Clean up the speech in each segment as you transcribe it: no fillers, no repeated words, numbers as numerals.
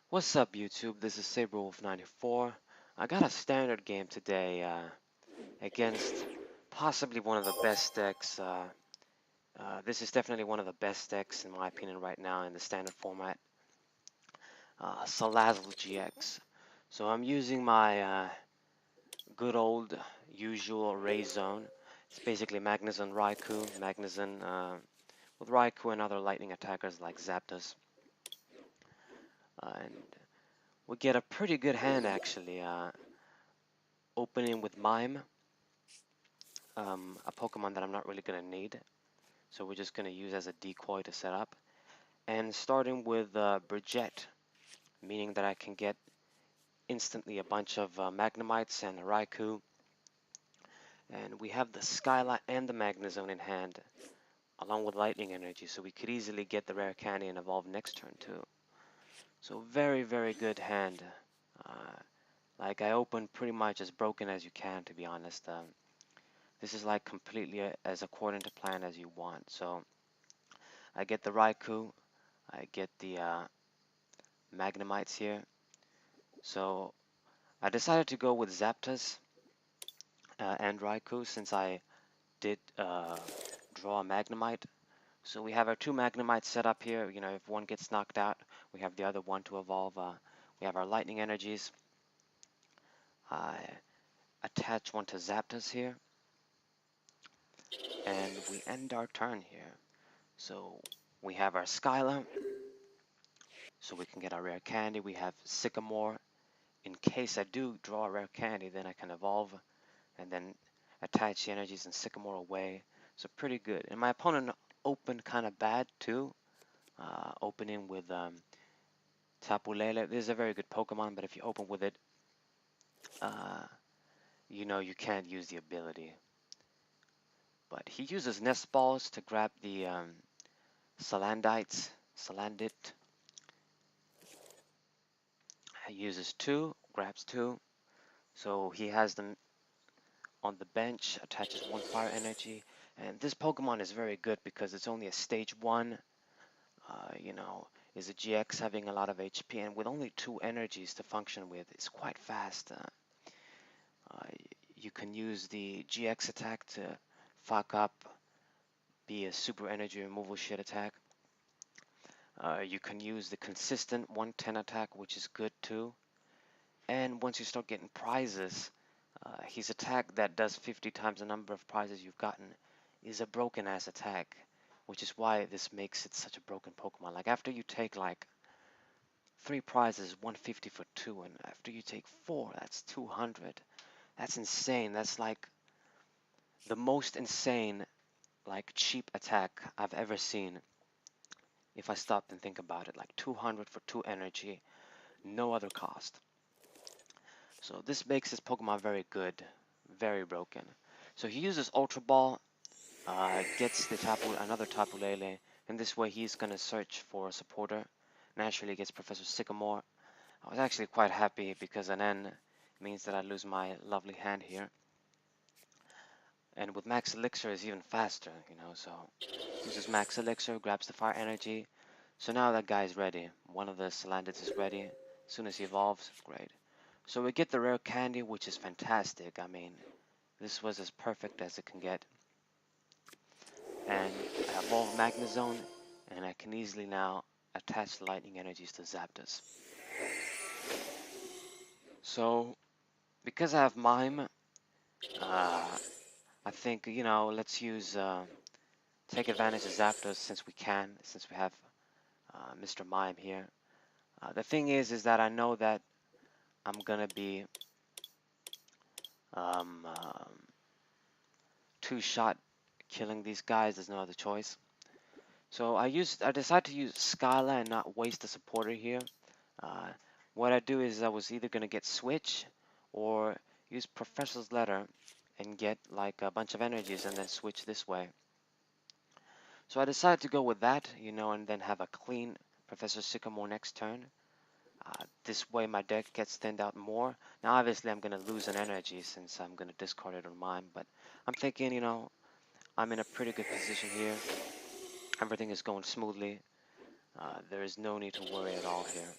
What's up, YouTube? This is Saberwolf94. I got a standard game today against possibly one of the best decks. This is definitely one of the best decks, in my opinion, right now in the standard format. Salazzle GX. So I'm using my good old usual Raizone. It's basically Magnezone Raikou, Magnezone with Raikou and other lightning attackers like Zapdos. And we get a pretty good hand actually. Opening with Mime, a Pokemon that I'm not really going to need. So we're just going to use as a decoy to set up. And starting with Brigitte, meaning that I can get instantly a bunch of Magnemites and a Raikou. And we have the Skylight and the Magnezone in hand, along with Lightning Energy, so we could easily get the rare candy and evolve next turn too. So very, very good hand. Uh, like I opened pretty much as broken as you can, to be honest. This is like completely as according to plan as you want. So I get the Raikou, I get the Magnemites here. So I decided to go with Zapdos and Raikou since I did draw a Magnemite. So we have our two Magnemites set up here. You know, if one gets knocked out, we have the other one to evolve. We have our Lightning Energies. I attach one to Zapdos here. And we end our turn here. So we have our Skyla, so we can get our rare candy. We have Sycamore. In case I do draw a rare candy, then I can evolve and then attach the energies and Sycamore away. So pretty good. And my opponent opened kind of bad too. Opening with Tapu Lele. This is a very good Pokemon, but if you open with it, you know you can't use the ability. But he uses Nest Balls to grab the Salandit. He uses two, grabs two. So he has them on the bench, attaches one fire energy. And this Pokemon is very good because it's only a stage 1. You know, is a GX having a lot of HP, and with only 2 energies to function with, it's quite fast. You can use the GX attack to fuck up, be a super energy removal shit attack. You can use the consistent 110 attack, which is good too. And once you start getting prizes, his attack that does 50 times the number of prizes you've gotten is a broken ass attack, which is why this makes it such a broken Pokemon. Like after you take like 3 prizes, 150 for 2, and after you take 4, that's 200. That's insane. That's like the most insane, like cheap attack I've ever seen. If I stopped and think about it, like 200 for 2 energy, no other cost. So this makes this Pokemon very good, very broken. So he uses Ultra Ball, gets the another Tapu Lele, and this way he's gonna search for a supporter. Naturally gets Professor Sycamore. I was actually quite happy because an N means that I lose my lovely hand here. And with Max Elixir is even faster, you know, so uses Max Elixir, grabs the fire energy. So now that guy's ready. One of the Salandits is ready. As soon as he evolves, great. So we get the rare candy, which is fantastic. I mean, this was as perfect as it can get. And I evolve Magnezone, and I can easily now attach the lightning energies to Zapdos. So, because I have Mime, I think, you know, let's use, take advantage of Zapdos since we can, since we have Mr. Mime here. The thing is that I know that I'm gonna be um, two-shot killing these guys. There's no other choice. So I decided to use Skyla and not waste the supporter here. Uh, what I do is I was either gonna get Switch or use Professor's Letter and get like a bunch of energies and then switch this way. So I decided to go with that, you know, and then have a clean Professor Sycamore next turn. This way my deck gets thinned out more. Now obviously I'm going to lose an energy since I'm going to discard it on mine, but I'm thinking, you know, I'm in a pretty good position here. Everything is going smoothly. There is no need to worry at all here.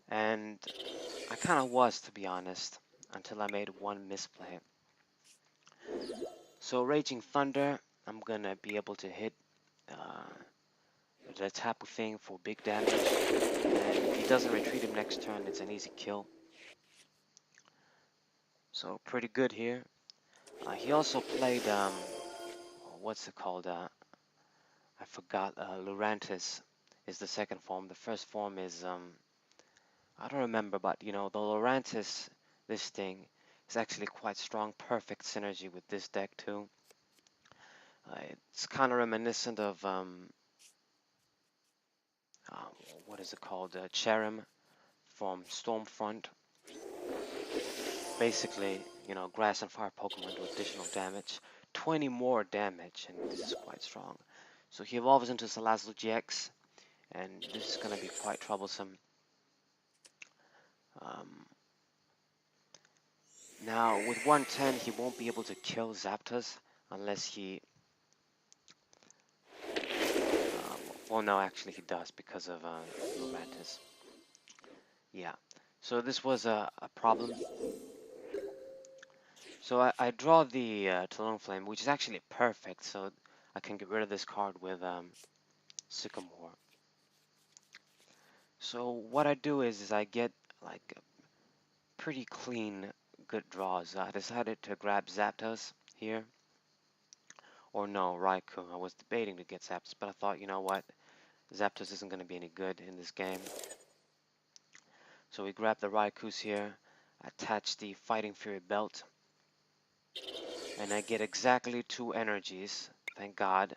And I kind of was, to be honest, until I made one misplay. So Raging Thunder, I'm gonna be able to hit the Tapu thing for big damage. And if he doesn't retreat him next turn, it's an easy kill. So pretty good here. He also played, what's it called? I forgot. Lurantis is the second form. The first form is, I don't remember, but you know, the Lurantis, this thing, is actually quite strong. Perfect synergy with this deck too. It's kind of reminiscent of, what is it called? Cherim from Stormfront. Basically, you know, grass and fire Pokemon do additional damage. 20 more damage, and this is quite strong. So he evolves into Salazzle GX, and this is going to be quite troublesome. Now, with 110, he won't be able to kill Zapdos unless he... well, no, actually he does because of Lurantis. Yeah, so this was a problem. So I draw the Talonflame, which is actually perfect, so I can get rid of this card with Sycamore. So what I do is I get like pretty clean, good draws. I decided to grab Zapdos here, or no, Raikou. I was debating to get Zapdos, but I thought, you know what, Zapdos isn't going to be any good in this game. So we grab the Raikous here, attach the Fighting Fury belt, and I get exactly 2 energies, thank God,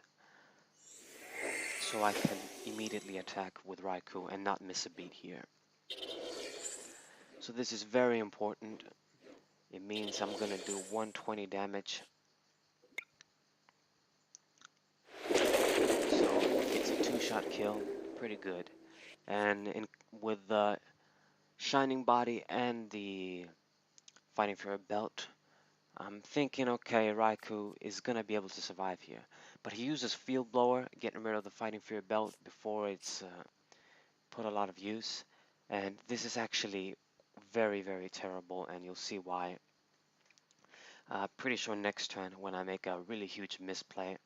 so I can immediately attack with Raikou and not miss a beat here. So this is very important. It means I'm going to do 120 damage. So it's a 2-shot kill, pretty good. And with the Shining Body and the Fighting Fury belt, I'm thinking, okay, Raikou is going to be able to survive here. But he uses Field Blower, getting rid of the Fighting Fury belt before it's put a lot of use. And this is actually very, very terrible, and you'll see why. Pretty sure next turn, when I make a really huge misplay,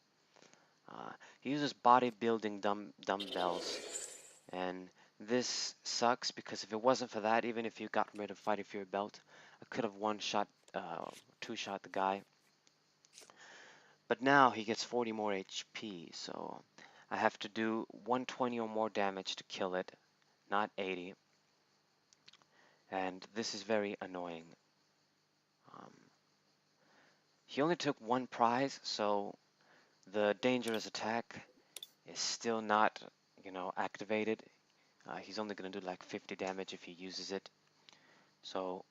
he uses bodybuilding dumbbells, and this sucks because if it wasn't for that, even if you got rid of Fighting Fury belt, I could have two-shot the guy. But now he gets 40 more HP, so I have to do 120 or more damage to kill it, not 80. And this is very annoying. He only took 1 prize, so the dangerous attack is still not, you know, activated. He's only going to do like 50 damage if he uses it. So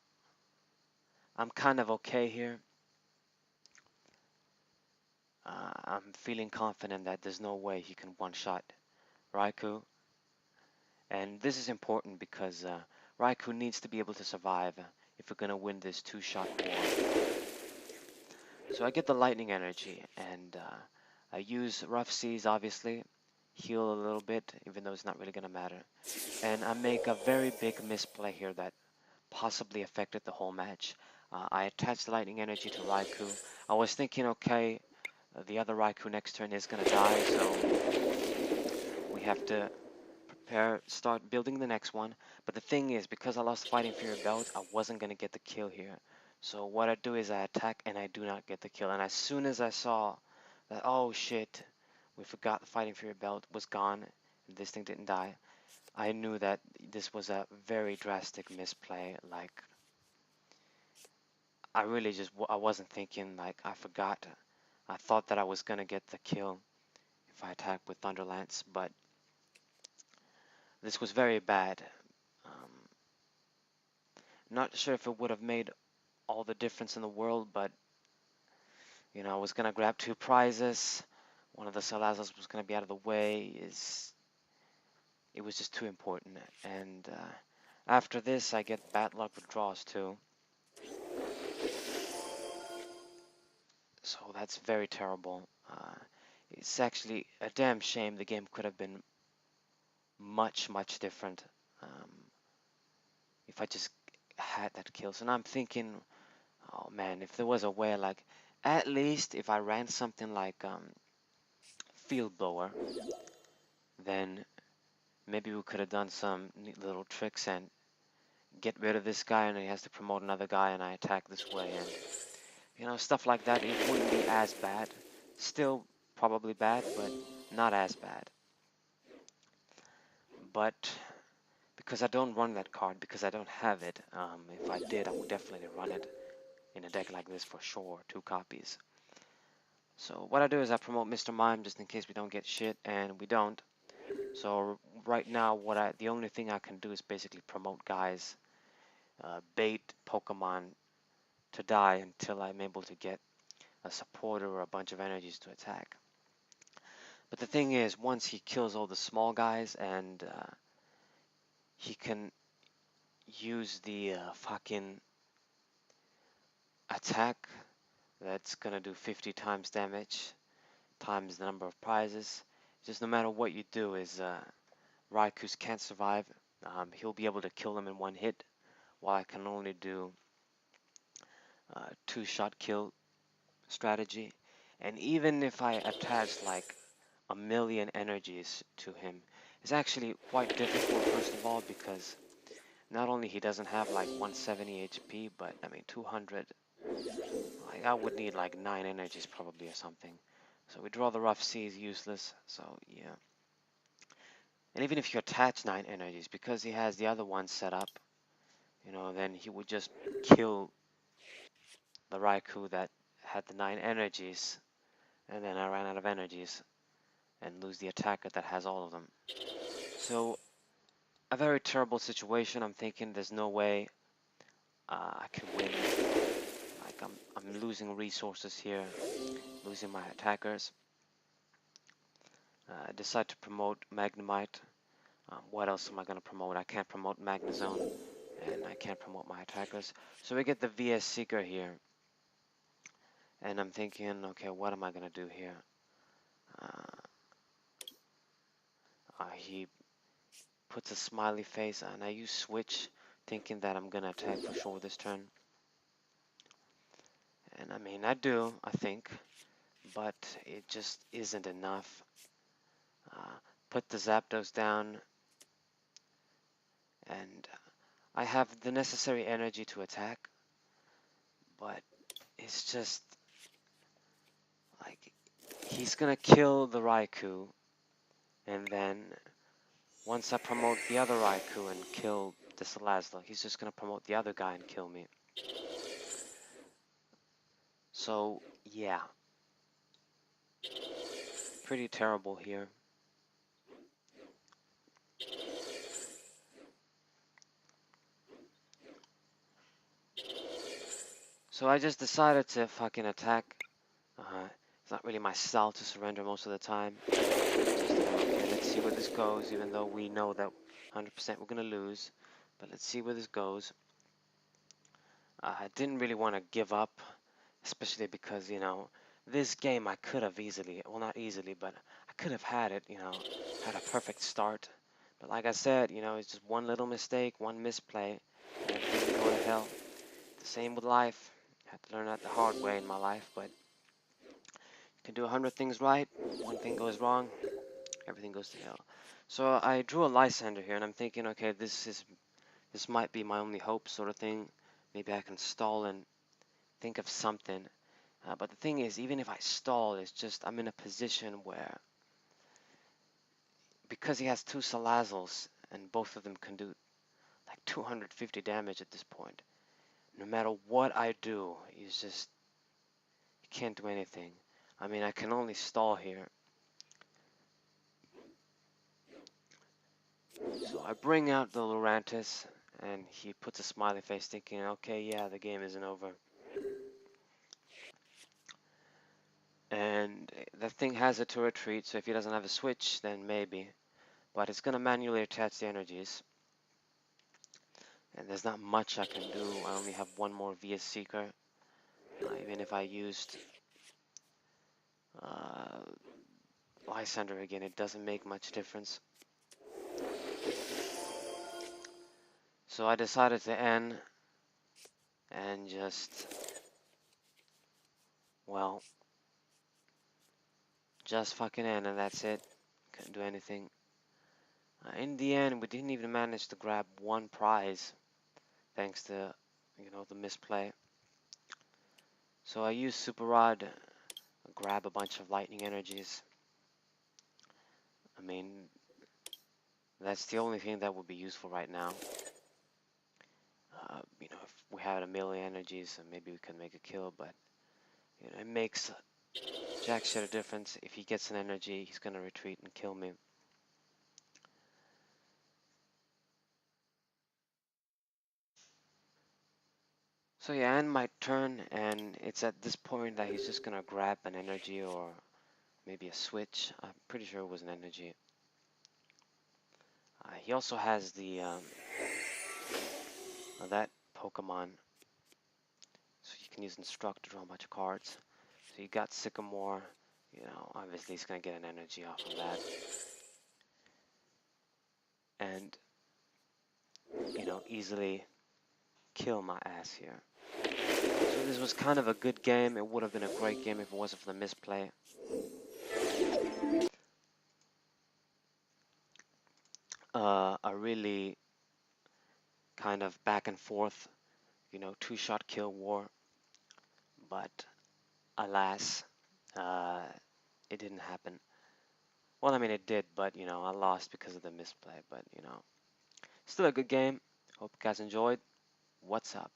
I'm kind of okay here. I'm feeling confident that there's no way he can one-shot Raikou. And this is important because Raikou needs to be able to survive if we're going to win this 2-shot war. So I get the Lightning Energy, and I use Rough Seas, obviously, heal a little bit, even though it's not really going to matter. And I make a very big misplay here that possibly affected the whole match. I attached Lightning Energy to Raikou. I was thinking, okay, the other Raikou next turn is going to die, so we have to start building the next one. But the thing is, because I lost Fighting Fury belt, I wasn't going to get the kill here. So what I do is I attack and I do not get the kill. And as soon as I saw that, oh shit, we forgot the Fighting Fury belt was gone and this thing didn't die, I knew that this was a very drastic misplay. Like, I wasn't thinking, like, I forgot. I thought that I was going to get the kill if I attacked with Thunderlance, but this was very bad. Not sure if it would have made all the difference in the world, but you know, I was gonna grab 2 prizes. One of the Salazzles was gonna be out of the way. It was just too important. And after this, I get bad luck with draws too. So that's very terrible. It's actually a damn shame. The game could have been much, much different. if I just had that kill. So now I'm thinking, oh man, if there was a way, like, at least if I ran something like Field Blower, then maybe we could have done some neat little tricks and get rid of this guy, and he has to promote another guy, and I attack this way, and you know, stuff like that. It wouldn't be as bad. Still probably bad, but not as bad. But because I don't run that card, because I don't have it, if I did, I would definitely run it in a deck like this for sure, 2 copies. So what I do is I promote Mr. Mime just in case we don't get shit, and we don't. So right now, the only thing I can do is basically promote guys, bait Pokemon to die until I'm able to get a supporter or a bunch of energies to attack. But the thing is, once he kills all the small guys and he can use the fucking attack that's gonna do 50 times damage times the number of prizes. Just no matter what you do is Raikous can't survive. He'll be able to kill them in 1 hit, while I can only do 2-shot kill strategy. And even if I attach like a million energies to him, it's actually quite difficult, first of all, because not only he doesn't have like 170 HP, but I mean 200, like I would need like 9 energies probably or something. So we draw the rough sea is useless, so yeah. And even if you attach 9 energies, because he has the other one set up, you know, then he would just kill the Raikou that had the 9 energies, and then I ran out of energies, and lose the attacker that has all of them. So, a very terrible situation. I'm thinking there's no way I can win. Like, I'm losing resources here, losing my attackers. I decide to promote Magnemite. What else am I going to promote? I can't promote Magnezone, and I can't promote my attackers. So we get the VS Seeker here. And I'm thinking, okay, what am I going to do here? He puts a smiley face, and I use Switch, thinking that I'm going to attack for sure this turn. And I mean, I do, I think, but it just isn't enough. Put the Zapdos down, and I have the necessary energy to attack, but it's just like he's gonna kill the Raikou, and then once I promote the other Raikou and kill the Salazzle, he's just gonna promote the other guy and kill me. So yeah, pretty terrible here. So I just decided to fucking attack. It's not really my style to surrender most of the time. Just, okay, let's see where this goes, even though we know that 100% we're going to lose. But let's see where this goes. I didn't really want to give up, especially because, you know, this game I could have easily, well not easily, but I could have had it, you know, had a perfect start. But like I said, you know, it's just one little mistake, one misplay, and everything can go to hell. The same with life. I had to learn that the hard way in my life, but you can do 100 things right, one thing goes wrong, everything goes to hell. So I drew a Lysander here, and I'm thinking, okay, this might be my only hope, sort of thing. Maybe I can stall and think of something. But the thing is, even if I stall, it's just I'm in a position where, because he has 2 Salazzles, and both of them can do like 250 damage at this point, no matter what I do, he's just, he can't do anything. I mean, I can only stall here. So I bring out the Lurantis, and he puts a smiley face thinking, okay, yeah, the game isn't over. And the thing has it to retreat, so if he doesn't have a switch, then maybe. But it's going to manually attach the energies. And there's not much I can do. I only have one more VS Seeker. Even if I used Lysander again, it doesn't make much difference. So I decided to end and just, well, just fucking end, and that's it. Couldn't do anything. In the end, we didn't even manage to grab one prize, thanks to, the misplay. So I used Super Rod, grab a bunch of lightning energies. I mean, that's the only thing that would be useful right now. If we had a million energies, maybe we can make a kill, but it makes jack shit a difference. If he gets an energy, he's gonna retreat and kill me. So yeah, I end my turn, and it's at this point that he's just gonna grab an energy or maybe a switch. I'm pretty sure it was an energy. He also has the that Pokemon, so you can use Instruct to draw a bunch of cards. So you got Sycamore. Obviously he's gonna get an energy off of that, and easily kill my ass here. So this was kind of a good game. It would have been a great game if it wasn't for the misplay. A really kind of back and forth, two-shot kill war, but alas, it didn't happen. Well, I mean, it did, but, I lost because of the misplay, but, still a good game. Hope you guys enjoyed. What's up?